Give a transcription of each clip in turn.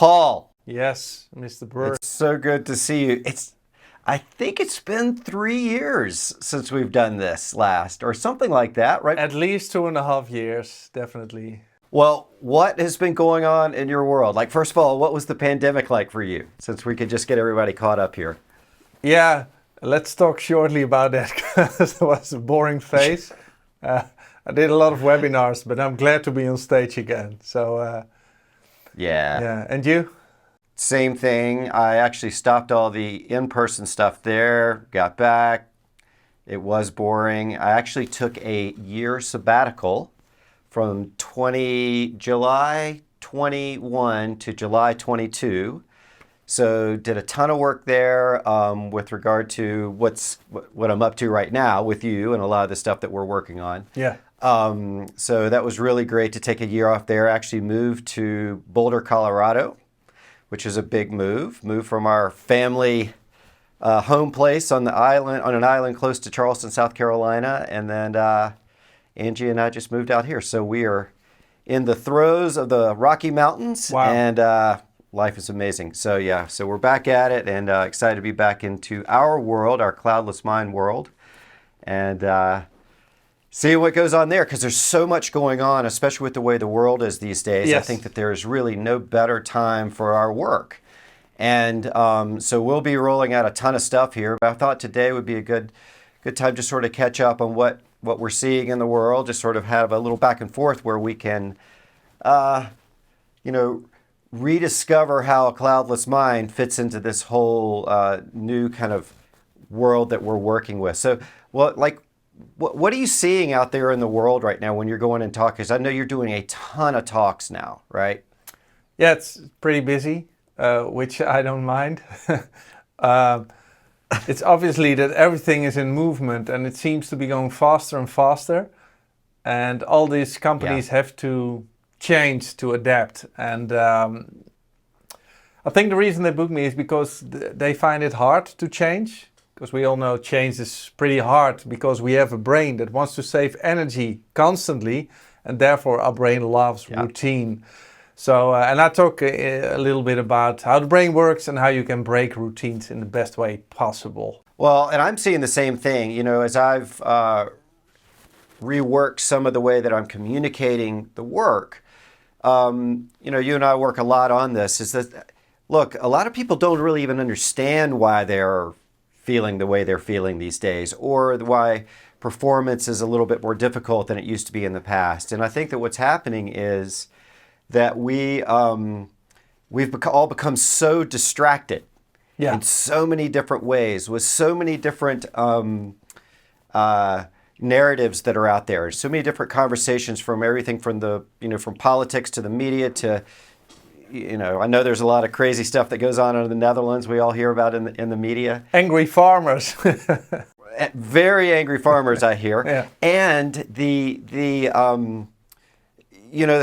Paul. Yes, Mr. Byrd. It's so good to see you. I think it's been 3 years since we've done this last, or something like that, right? At least 2.5 years, definitely. Well, what has been going on in your world? Like, first of all, what was the pandemic like for you? Since we could just get everybody caught up here. Yeah, let's talk shortly about that because it was a boring phase. I did a lot of webinars, but I'm glad to be on stage again. So, yeah. And you? Same thing. I actually stopped all the in-person stuff there, got back. It was boring. I actually took a year sabbatical from July 21 to July 22. So did a ton of work there with regard to what I'm up to right now with you and a lot of the stuff that we're working on. Yeah. So that was really great to take a year off there. Actually moved to Boulder, Colorado, which is a big move. Moved from our family home place on an island close to Charleston, South Carolina, and then Angie and I just moved out here. So we are in the throes of the Rocky Mountains. Wow. And life is amazing. So yeah, so we're back at it and excited to be back into our world, our cloudless mind world, and see what goes on there, because there's so much going on, especially with the way the world is these days. Yes. I think that there's really no better time for our work. And so we'll be rolling out a ton of stuff here, but I thought today would be a good time to sort of catch up on what we're seeing in the world, just sort of have a little back and forth where we can, rediscover how a cloudless mind fits into this whole new kind of world that we're working with. So, what are you seeing out there in the world right now when you're going and talking? Because I know you're doing a ton of talks now, right? Yeah, it's pretty busy, which I don't mind. It's obviously that everything is in movement and it seems to be going faster and faster. And all these companies have to change to adapt. And I think the reason they book me is because they find it hard to change. Because we all know change is pretty hard because we have a brain that wants to save energy constantly, and therefore our brain loves routine. So, and I talk a little bit about how the brain works and how you can break routines in the best way possible. Well, and I'm seeing the same thing, as I've reworked some of the way that I'm communicating the work. You and I work a lot on this, is that, look, a lot of people don't really even understand why they're feeling the way they're feeling these days, or why performance is a little bit more difficult than it used to be in the past. And I think that what's happening is that we've all become so distracted in so many different ways, with so many different narratives that are out there, so many different conversations, from everything from from politics to the media to, I know there's a lot of crazy stuff that goes on in the Netherlands. We all hear about in the media. Angry farmers. Very angry farmers, I hear. Yeah. And the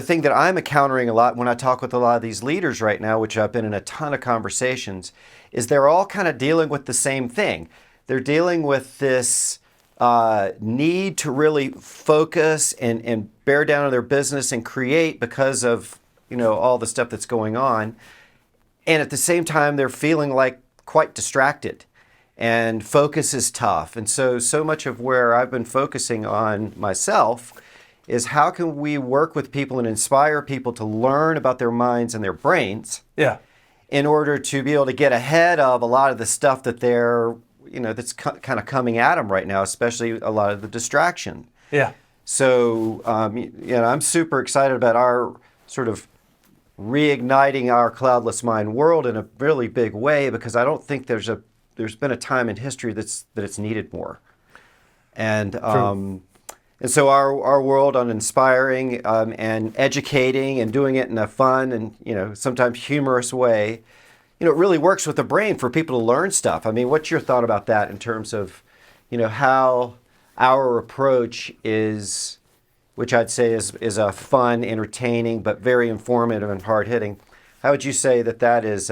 thing that I'm encountering a lot when I talk with a lot of these leaders right now, which I've been in a ton of conversations, is they're all kind of dealing with the same thing. They're dealing with this need to really focus and bear down on their business and create because of all the stuff that's going on. And at the same time, they're feeling like quite distracted, and focus is tough. And so much of where I've been focusing on myself is how can we work with people and inspire people to learn about their minds and their brains in order to be able to get ahead of a lot of the stuff that they're, that's kind of coming at them right now, especially a lot of the distraction. Yeah. So, I'm super excited about our sort of reigniting our cloudless mind world in a really big way, because I don't think there's been a time in history that it's needed more. And and so our world on inspiring and educating and doing it in a fun and sometimes humorous way, it really works with the brain for people to learn stuff. I mean, what's your thought about that in terms of how our approach is, which I'd say is a fun, entertaining, but very informative and hard-hitting. How would you say that is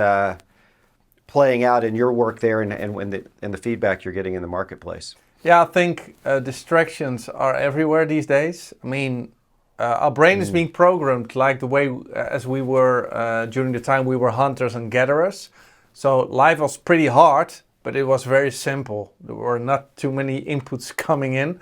playing out in your work there and the feedback you're getting in the marketplace? Yeah, I think distractions are everywhere these days. I mean, Our brain is being programmed like the way as we were during the time we were hunters and gatherers. So life was pretty hard, but it was very simple. There were not too many inputs coming in.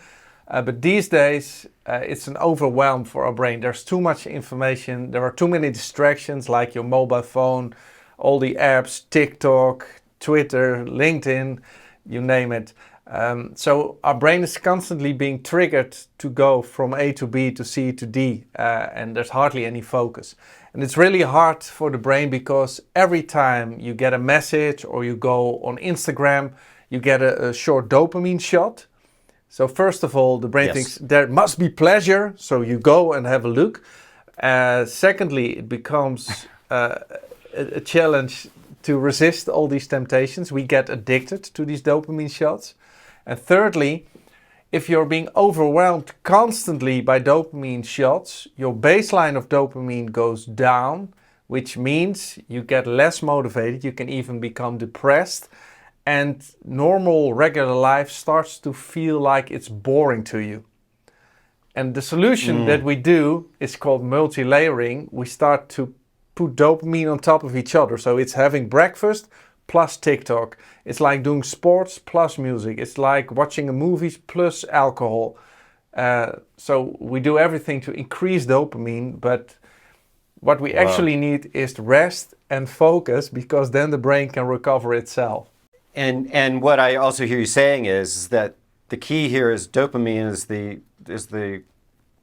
But these days, it's an overwhelm for our brain. There's too much information. There are too many distractions like your mobile phone, all the apps, TikTok, Twitter, LinkedIn, you name it. So our brain is constantly being triggered to go from A to B to C to D, and there's hardly any focus. And it's really hard for the brain because every time you get a message or you go on Instagram, you get a short dopamine shot. So first of all, the brain thinks there must be pleasure, so you go and have a look. Secondly, it becomes a challenge to resist all these temptations. We get addicted to these dopamine shots. And thirdly, if you're being overwhelmed constantly by dopamine shots, your baseline of dopamine goes down, which means you get less motivated, you can even become depressed, and normal, regular life starts to feel like it's boring to you. And the solution that we do is called multi-layering. We start to put dopamine on top of each other. So it's having breakfast plus TikTok. It's like doing sports plus music. It's like watching a movie plus alcohol. So we do everything to increase dopamine, but what we actually need is rest and focus, because then the brain can recover itself. And what I also hear you saying is that the key here is dopamine is the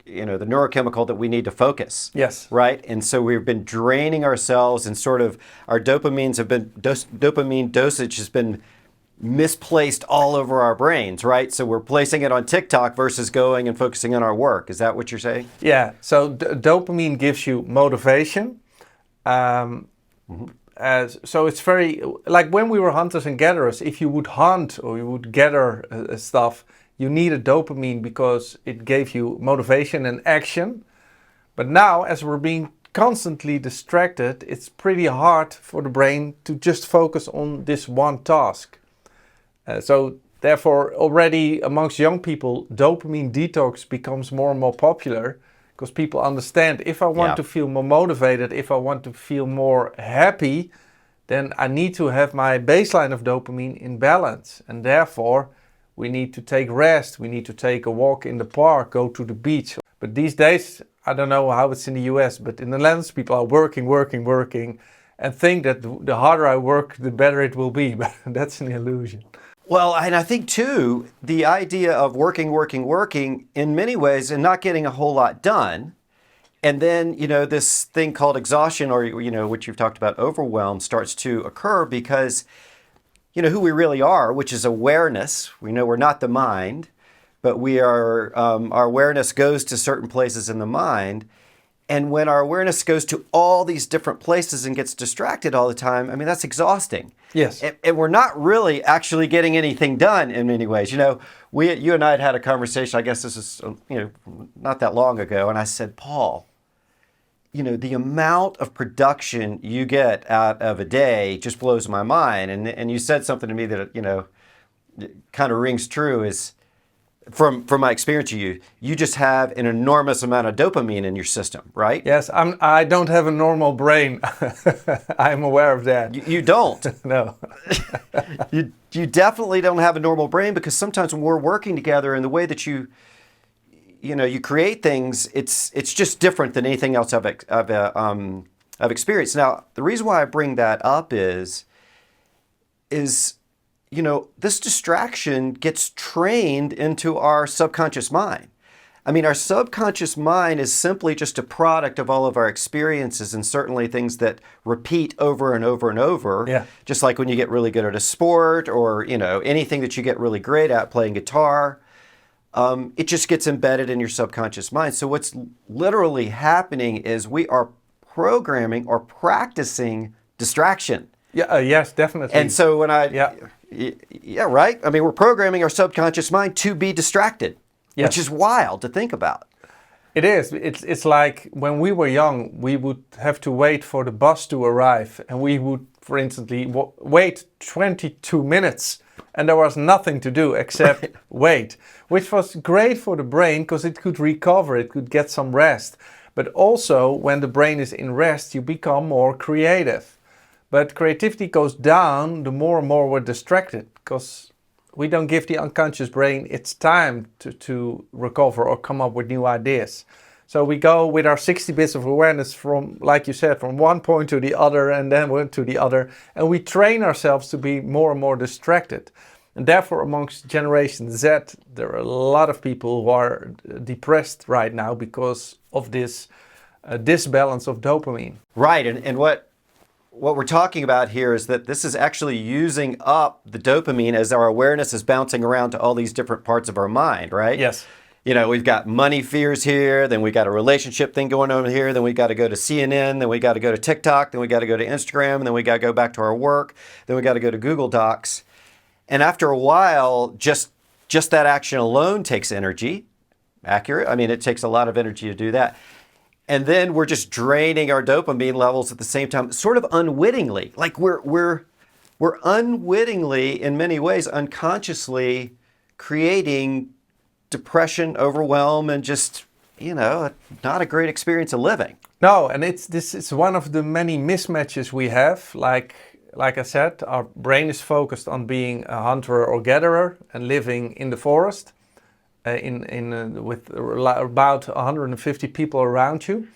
the neurochemical that we need to focus. Yes. Right? And so we've been draining ourselves, and sort of our dopamine dosage has been misplaced all over our brains, right? So we're placing it on TikTok versus going and focusing on our work. Is that what you're saying? Yeah. So dopamine gives you motivation. So it's very, like when we were hunters and gatherers, if you would hunt or you would gather stuff, you needed dopamine because it gave you motivation and action. But now, as we're being constantly distracted, it's pretty hard for the brain to just focus on this one task. So therefore, already amongst young people, dopamine detox becomes more and more popular, because people understand, if I want to feel more motivated, if I want to feel more happy, then I need to have my baseline of dopamine in balance. And therefore, we need to take rest, we need to take a walk in the park, go to the beach. But these days, I don't know how it's in the US, but in the Netherlands, people are working, and think that the harder I work, the better it will be. But that's an illusion. Well, and I think too, the idea of working in many ways and not getting a whole lot done. And then, this thing called exhaustion, or, which you've talked about, overwhelm, starts to occur because, who we really are, which is awareness. We know we're not the mind, but we are, our awareness goes to certain places in the mind. And when our awareness goes to all these different places and gets distracted all the time, that's exhausting. Yes. And we're not really actually getting anything done in many ways. You and I had a conversation, I guess this is, not that long ago, and I said, Paul, the amount of production you get out of a day just blows my mind. And you said something to me that, kind of rings true, is from my experience, you just have an enormous amount of dopamine in your system, right? Yes, I don't have a normal brain. I'm aware of that. You don't? No. You definitely don't have a normal brain, because sometimes when we're working together in the way that you create things, it's just different than anything else I've experienced. Now, the reason why I bring that up is this distraction gets trained into our subconscious mind. Our subconscious mind is simply just a product of all of our experiences, and certainly things that repeat over and over and over. Yeah. Just like when you get really good at a sport, or, anything that you get really great at, playing guitar. It just gets embedded in your subconscious mind. So what's literally happening is we are programming or practicing distraction. Yeah. Yes, definitely. And so when right? We're programming our subconscious mind to be distracted, which is wild to think about. It is. It's like when we were young, we would have to wait for the bus to arrive, and we would, for instance, wait 22 minutes and there was nothing to do except wait, which was great for the brain because it could recover, it could get some rest. But also, when the brain is in rest, you become more creative. But creativity goes down the more and more we're distracted, because we don't give the unconscious brain its time to recover or come up with new ideas. So we go with our 60 bits of awareness from, like you said, from one point to the other and then one to the other. And we train ourselves to be more and more distracted. And therefore, amongst Generation Z, there are a lot of people who are depressed right now because of this disbalance of dopamine. Right, and what we're talking about here is that this is actually using up the dopamine as our awareness is bouncing around to all these different parts of our mind, right? Yes. You know, we've got money fears here, then we got a relationship thing going on here, then we got to go to CNN, then we got to go to TikTok, then we got to go to Instagram, and then we got to go back to our work, then we got to go to Google Docs. And after a while, just that action alone takes energy. Accurate? I mean, it takes a lot of energy to do that. And then we're just draining our dopamine levels at the same time, sort of unwittingly. Like we're unwittingly, in many ways, unconsciously creating depression, overwhelm, and just, you know, not a great experience of living. No, and this is one of the many mismatches we have. Like I said, our brain is focused on being a hunter or gatherer and living in the forest. With about 150 people around you.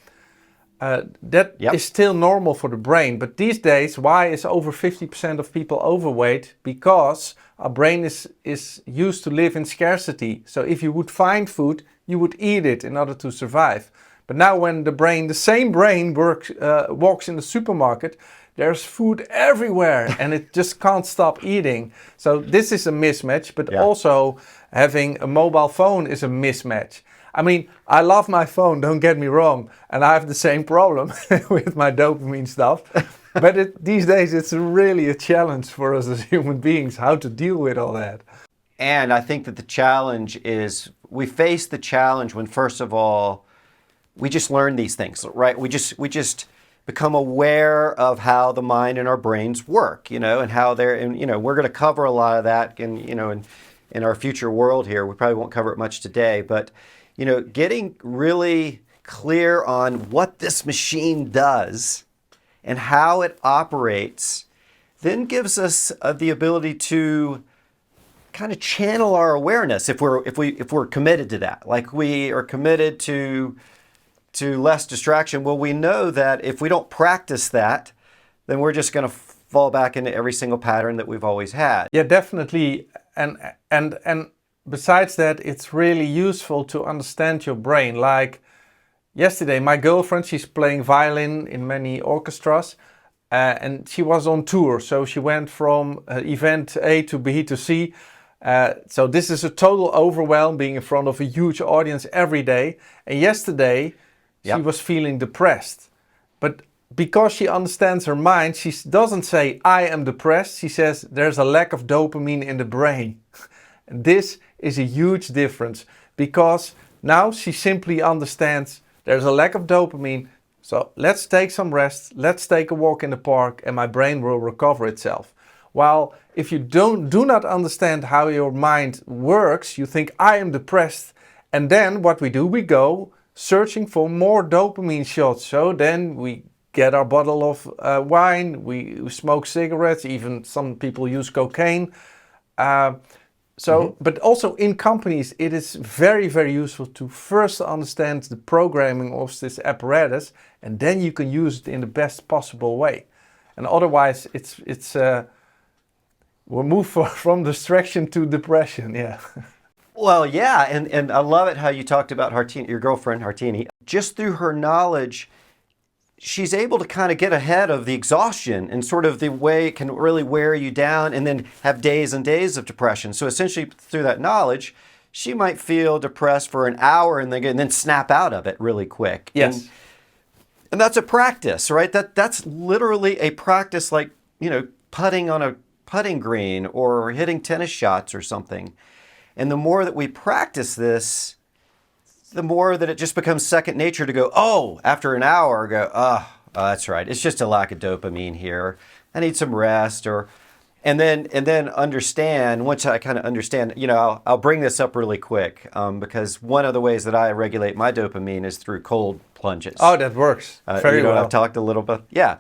That is still normal for the brain. But these days, why is over 50% of people overweight? Because our brain is used to live in scarcity. So if you would find food, you would eat it in order to survive. But now when the same brain walks in the supermarket, there's food everywhere and it just can't stop eating. So this is a mismatch, but also having a mobile phone is a mismatch. I mean, I love my phone, don't get me wrong, and I have the same problem with my dopamine stuff. But these days it's really a challenge for us as human beings, how to deal with all that. And I think that the challenge is, we face the challenge when, first of all, we just learn these things, right? We just become aware of how the mind and our brains work, you know, and how they're, and, you know, we're going to cover a lot of that in our future world here. We probably won't cover it much today, but, you know, getting really clear on what this machine does and how it operates then gives us the ability to kind of channel our awareness if we're committed to that. Like we are committed to less distraction. Well, we know that if we don't practice that, then we're just going to fall back into every single pattern that we've always had. Yeah, definitely. And besides that, it's really useful to understand your brain. Like yesterday, my girlfriend, she's playing violin in many orchestras, and she was on tour. So she went from event A to B to C. So this is a total overwhelm, being in front of a huge audience every day. And yesterday, she was feeling depressed. But because she understands her mind, she doesn't say, I am depressed. She says, there's a lack of dopamine in the brain. And this is a huge difference, because now she simply understands there's a lack of dopamine. So let's take some rest. Let's take a walk in the park and my brain will recover itself. While if you do not understand how your mind works, you think, I am depressed. And then what we do, we go searching for more dopamine shots. So then we get our bottle of wine, we smoke cigarettes, even some people use cocaine. But also in companies, it is very, very useful to first understand the programming of this apparatus, and then you can use it in the best possible way. And otherwise, we'll move from distraction to depression, yeah. Well, yeah, and I love it how you talked about Hartini, your girlfriend, Hartini. Just through her knowledge, she's able to kind of get ahead of the exhaustion and sort of the way it can really wear you down and then have days and days of depression. So essentially, through that knowledge, she might feel depressed for an hour and then snap out of it really quick. Yes. And that's a practice, right? That's literally a practice, like, you know, putting on a putting green or hitting tennis shots or something. And the more that we practice this, the more that it just becomes second nature to go, oh, after an hour, go, that's right. It's just a lack of dopamine here. I need some rest. and then understand, once I kind of understand, I'll bring this up really quick, because one of the ways that I regulate my dopamine is through cold plunges. Oh, that works very well. I've talked a little bit, yeah.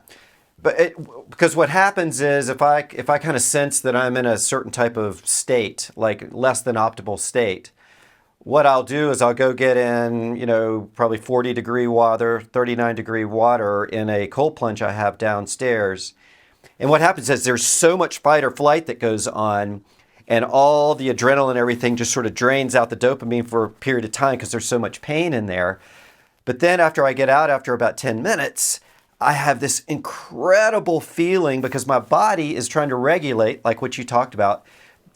But because what happens is if I kind of sense that I'm in a certain type of state, like less than optimal state, what I'll do is I'll go get in, probably 40-degree water, 39-degree water in a cold plunge I have downstairs. And what happens is there's so much fight or flight that goes on, and all the adrenaline and everything just sort of drains out the dopamine for a period of time because there's so much pain in there. But then after I get out, after about 10 minutes, I have this incredible feeling because my body is trying to regulate, like what you talked about,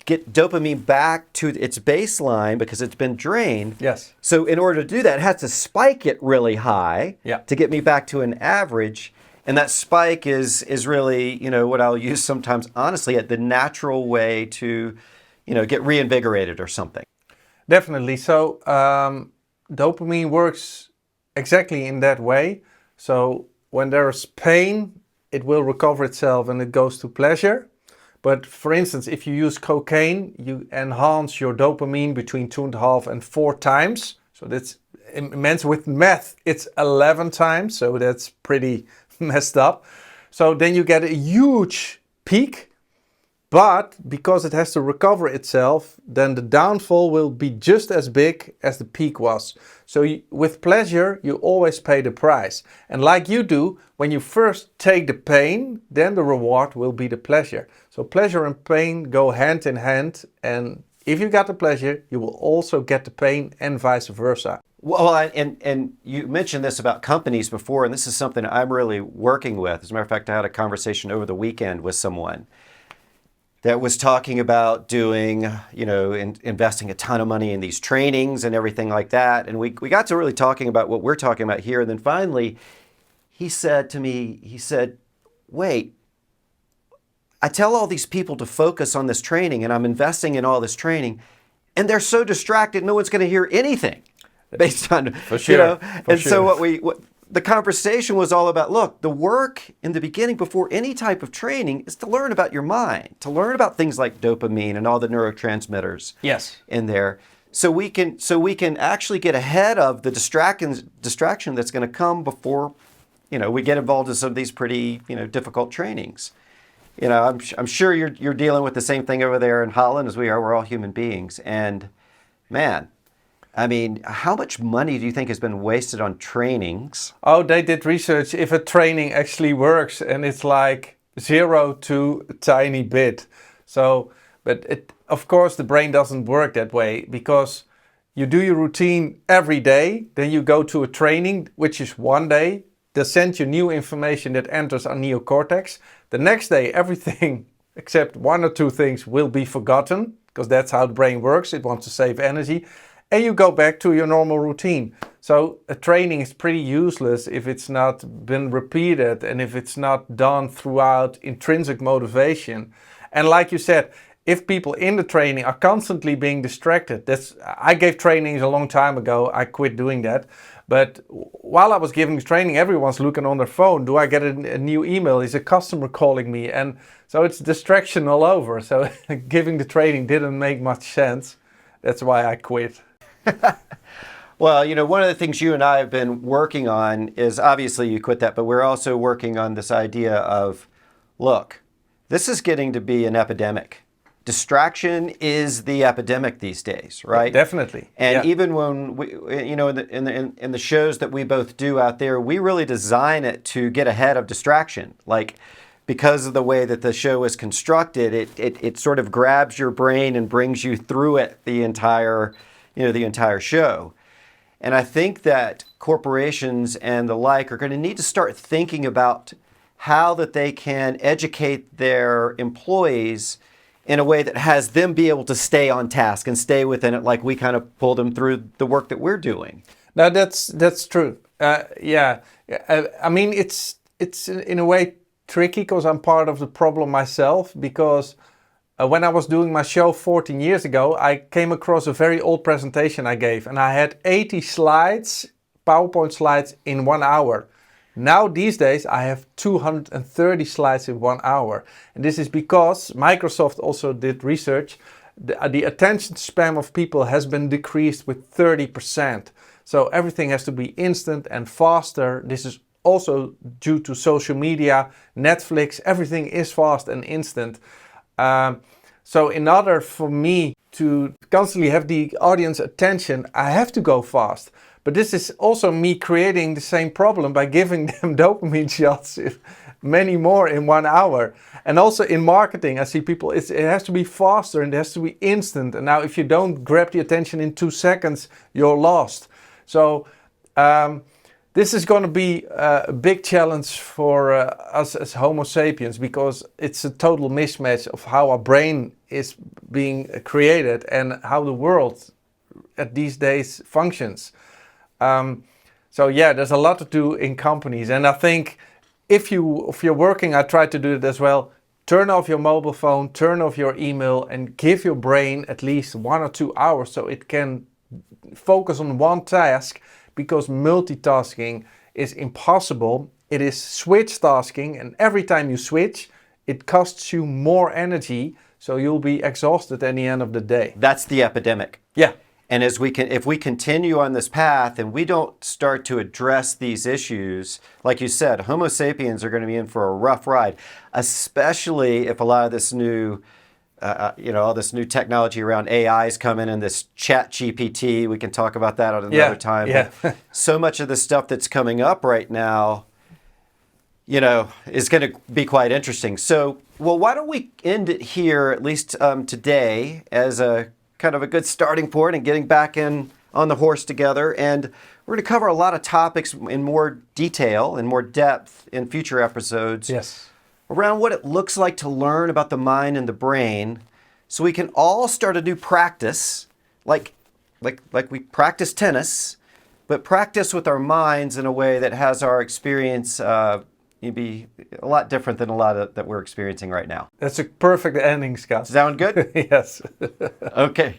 get dopamine back to its baseline because it's been drained. Yes. So in order to do that, it has to spike it really high to get me back to an average. And that spike is really, what I'll use sometimes, honestly, at the natural way to, get reinvigorated or something. Definitely. So dopamine works exactly in that way. So when there's pain, it will recover itself and it goes to pleasure. But for instance, if you use cocaine, you enhance your dopamine between 2.5 and 4 times. So that's immense. With meth, it's 11 times. So that's pretty messed up. So then you get a huge peak, but because it has to recover itself, then the downfall will be just as big as the peak was. So with pleasure, you always pay the price. And like you do, when you first take the pain, then the reward will be the pleasure. So pleasure and pain go hand in hand. And if you got the pleasure, you will also get the pain and vice versa. Well, and you mentioned this about companies before, and this is something I'm really working with. As a matter of fact, I had a conversation over the weekend with someone that was talking about doing, investing a ton of money in these trainings and everything like that. And we got to really talking about what we're talking about here. And then finally, he said to me, wait, I tell all these people to focus on this training and I'm investing in all this training and they're so distracted, no one's going to hear anything based on, For sure. So what the conversation was all about, look, the work in the beginning before any type of training is to learn about your mind, to learn about things like dopamine and all the neurotransmitters in there. So we can actually get ahead of the distraction that's going to come before, we get involved in some of these pretty, difficult trainings. I'm sure you're dealing with the same thing over there in Holland as we are. We're all human beings. And man, I mean, how much money do you think has been wasted on trainings? Oh, they did research if a training actually works, and it's like 0 to a tiny bit. So, but of course the brain doesn't work that way because you do your routine every day, then you go to a training, which is one day, they send you new information that enters our neocortex. The next day, everything except 1 or 2 things will be forgotten because that's how the brain works. It wants to save energy. And you go back to your normal routine. So a training is pretty useless if it's not been repeated and if it's not done throughout intrinsic motivation. And like you said, if people in the training are constantly being distracted, I gave trainings a long time ago, I quit doing that. But while I was giving the training, everyone's looking on their phone. Do I get a new email? Is a customer calling me? And so it's distraction all over. So giving the training didn't make much sense. That's why I quit. Well, one of the things you and I have been working on is obviously you quit that, but we're also working on this idea of, look, this is getting to be an epidemic. Distraction is the epidemic these days, right? Definitely. And even when we, in the shows that we both do out there, we really design it to get ahead of distraction. Like, because of the way that the show is constructed, it sort of grabs your brain and brings you through it the entire show. And I think that corporations and the like are going to need to start thinking about how that they can educate their employees in a way that has them be able to stay on task and stay within it, like we kind of pull them through the work that we're doing. Now that's true. I mean, it's in a way tricky because I'm part of the problem myself, because when I was doing my show 14 years ago, I came across a very old presentation I gave, and I had 80 slides, PowerPoint slides in 1 hour. Now these days I have 230 slides in 1 hour. And this is because Microsoft also did research. The attention span of people has been decreased with 30%. So everything has to be instant and faster. This is also due to social media, Netflix, everything is fast and instant. So in order for me to constantly have the audience attention, I have to go fast. But this is also me creating the same problem by giving them dopamine shots, many more in 1 hour. And also in marketing, I see people, it has to be faster and it has to be instant. And now if you don't grab the attention in 2 seconds, you're lost. So this is going to be a big challenge for us as Homo sapiens, because it's a total mismatch of how our brain is being created and how the world at these days functions. So yeah, there's a lot to do in companies, and I think if you're working, I try to do it as well. Turn off your mobile phone, turn off your email, and give your brain at least 1 or 2 hours so it can focus on one task, because multitasking is impossible. It is switch tasking, and every time you switch, it costs you more energy, so you'll be exhausted at the end of the day. That's the epidemic. Yeah. And if we continue on this path and we don't start to address these issues, like you said, Homo sapiens are going to be in for a rough ride, especially if a lot of this new, all this new technology around AI is coming in, this chat GPT. We can talk about that at another time. Yeah. But so much of the stuff that's coming up right now, is going to be quite interesting. So, well, why don't we end it here, at least today, as a kind of a good starting point and getting back in on the horse together. And we're going to cover a lot of topics in more detail and more depth in future episodes. Yes. Around what it looks like to learn about the mind and the brain, so we can all start a new practice, like we practice tennis, but practice with our minds in a way that has our experience be a lot different than a lot of that we're experiencing right now. That's a perfect ending, Scott. Sound good? Yes. Okay.